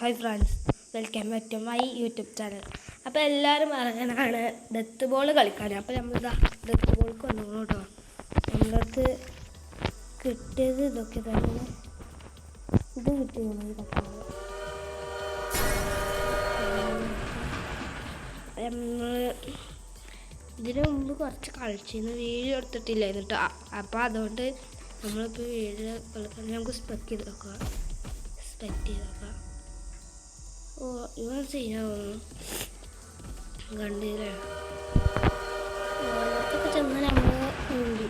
Hi friends, welcome back to my YouTube channel. അപ്പോൾ എല്ലാവരും പറയാനാണ് ഡെത്ത് ബോൾ കളിക്കാൻ. അപ്പോൾ നമ്മളിതാ ഡെത്ത് ബോൾക്ക് വന്നു കേട്ടോ. നമ്മളടുത്ത് കിട്ടിയത് ഇതൊക്കെ തന്നെ. ഇത് കിട്ടിയാണ് ഈ കട്ടാണ്. നമ്മൾ ഇതിന് മുമ്പ് കുറച്ച് കളിച്ചിരുന്നു, വീഡിയോ എടുത്തിട്ടില്ലായിരുന്നു കേട്ടോ. അപ്പോൾ അതുകൊണ്ട് നമ്മളിപ്പോൾ വീഡിയോ കളിക്കാൻ നമുക്ക് സ്പെക്ട് ചെയ്ത് നോക്കാം. ഓ, ഇവൻ ചെയ്യാവുന്നു കണ്ടില്ലേ. ഓരോത്തൊക്കെ ചെന്ന് നമ്മൾ മുണ്ടി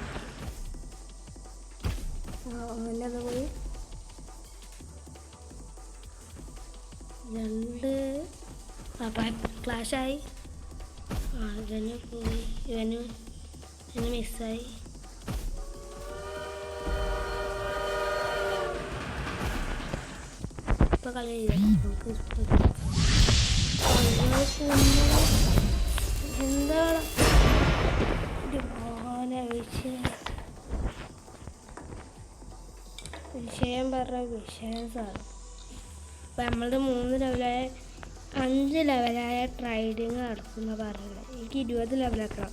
അങ്ങനെ അത് പോയി രണ്ട് ക്ലാഷായി. ഇവന് പോയി, ഇവന് മിസ്സായി. ഇപ്പോൾ കളി നമുക്ക് എന്താണ് വിഷയം പറഞ്ഞ വിഷയം സാറ്. അപ്പം നമ്മളുടെ 5 ലെവലായ ട്രൈഡിങ് നടക്കുന്ന പറഞ്ഞത് എനിക്ക് 20 ലെവലാക്കണം.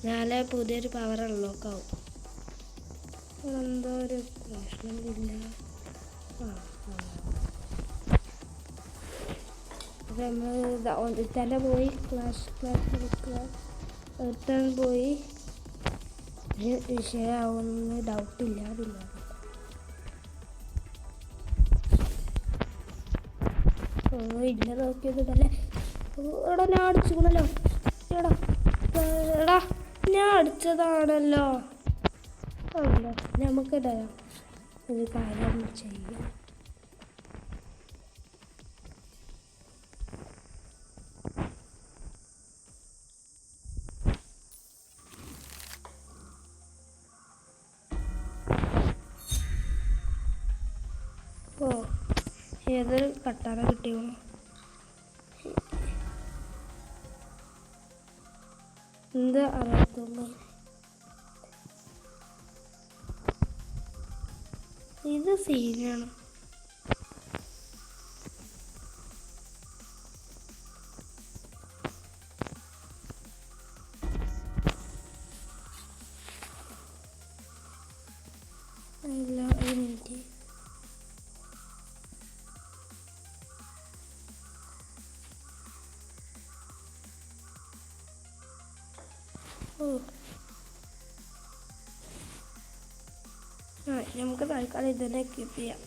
നാളെ പുതിയൊരു പവർ അൺലോക്ക് ആവും. എന്തോ ഒരു പ്രശ്നമില്ല. അപ്പം നമ്മൾ തന്നെ പോയി ക്ലാസ് ഒരുത്തൻ പോയി വിഷയമാവുന്ന ഡൗട്ടില്ല. ഇല്ല നോക്കിയതല്ലേ. എടാ ഞാൻ അടിച്ചിക്കണല്ലോ. എടാ ഞാൻ അടിച്ചതാണല്ലോ. അല്ല നമുക്കിടാ ഒരു കാര്യം ചെയ്യാം. ഓ, ഏതൊരു കട്ടാന കിട്ടിയോ? എന്ത് അറിയാത്തുള്ളൂ. ഇത് സീനാണ്. അല്ല, ഒരു മിനിറ്റ്. നമുക്ക് തൽക്കാലം ഇതന്നെ കീപ്പ് ചെയ്യാം.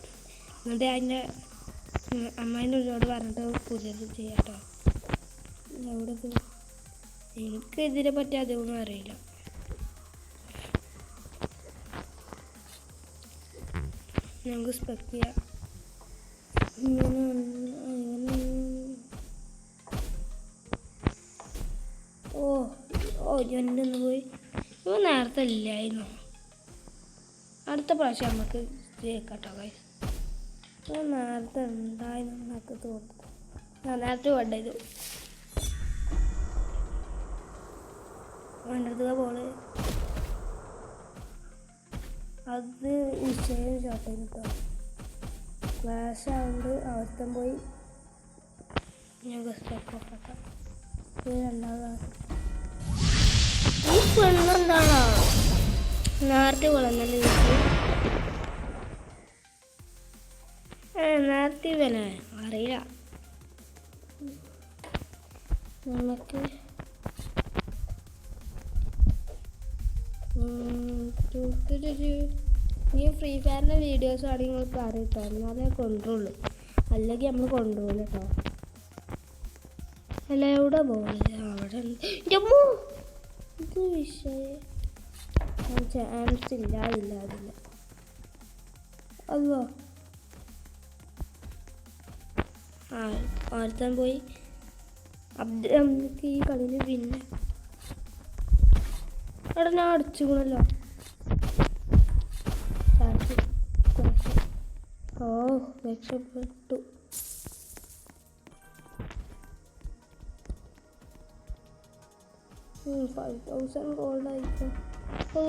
എന്നിട്ട് അതിൻ്റെ അമ്മേൻ്റെ ഉള്ളോട് പറഞ്ഞിട്ട് പുതിയത് ചെയ്യാം കേട്ടോ. എവിടെ എനിക്ക് ഇതിനെ പറ്റി അതൊന്നും അറിയില്ല. നമുക്ക് സ്പെക്ട് ചെയ്യാം. ഇവൻ്റെ ഒന്ന് പോയി. ഇവ നേരത്തെ ഇല്ലായിരുന്നു. അടുത്ത പ്രാവശ്യം നമുക്ക് കേട്ടോ. നേരത്തെ ഉണ്ടായിരുന്നു എന്നൊക്കെ തോന്നുന്നു. നേരത്തെ വേണ്ടത് വേണ്ടത് പോള് അത് വിഷയം ഷോട്ട് ചെയ്തിട്ടോ. ക്ലാഷ് ആവുകൊണ്ട് അവർത്തം പോയി ഞങ്ങൾക്ക് സ്റ്റോക്കാം. രണ്ടാമതാണ് ഈ പെണ്ണെന്താണോ നേരത്തെ വളർന്നല്ലേ. നേരത്തെ ഇവനെ അറിയില്ല. നമുക്ക് നീ ഫ്രീ ഫയറിൻ്റെ വീഡിയോസ് ആണെങ്കിൽ നിങ്ങൾക്ക് അറിയിട്ടോ, എന്നാലേ കൊണ്ടുള്ളൂ. അല്ലെങ്കിൽ നമ്മൾ കൊണ്ടുപോകില്ല കേട്ടോ. അല്ല എവിടെ പോകില്ല. അവിടെ ഇത് വിഷയം ചാൻസ് ഇല്ല. അല്ലോ ഒരുത്തൻ പോയി. നമുക്ക് ഈ കളിയിൽ പിന്നെ അവിടെ ഞാൻ അടിച്ചുകൊള്ളല്ലോ. ഓ, രക്ഷപ്പെട്ടു. $5,000 ഗോൾഡ് ആയിരിക്കും. ഓ,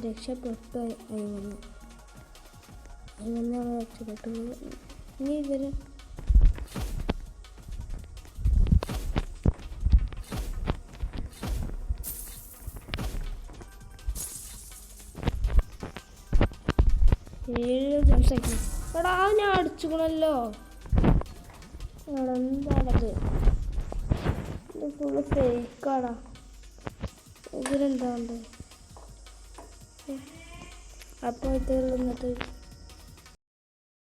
രക്ഷപ്പെട്ടു. അങ്ങനെ രക്ഷപ്പെട്ടു. ഇനി ഇവർ 7 ദിവസമായിട്ട് എടാ ഞാൻ അടിച്ചുക്കണല്ലോ. എന്താണത്? ഇത് ഫുള്ള് ഫേക്കാടാ. ഇതിലെന്താണ്ട് അപ്പോൾ ഇത് എന്നിട്ട്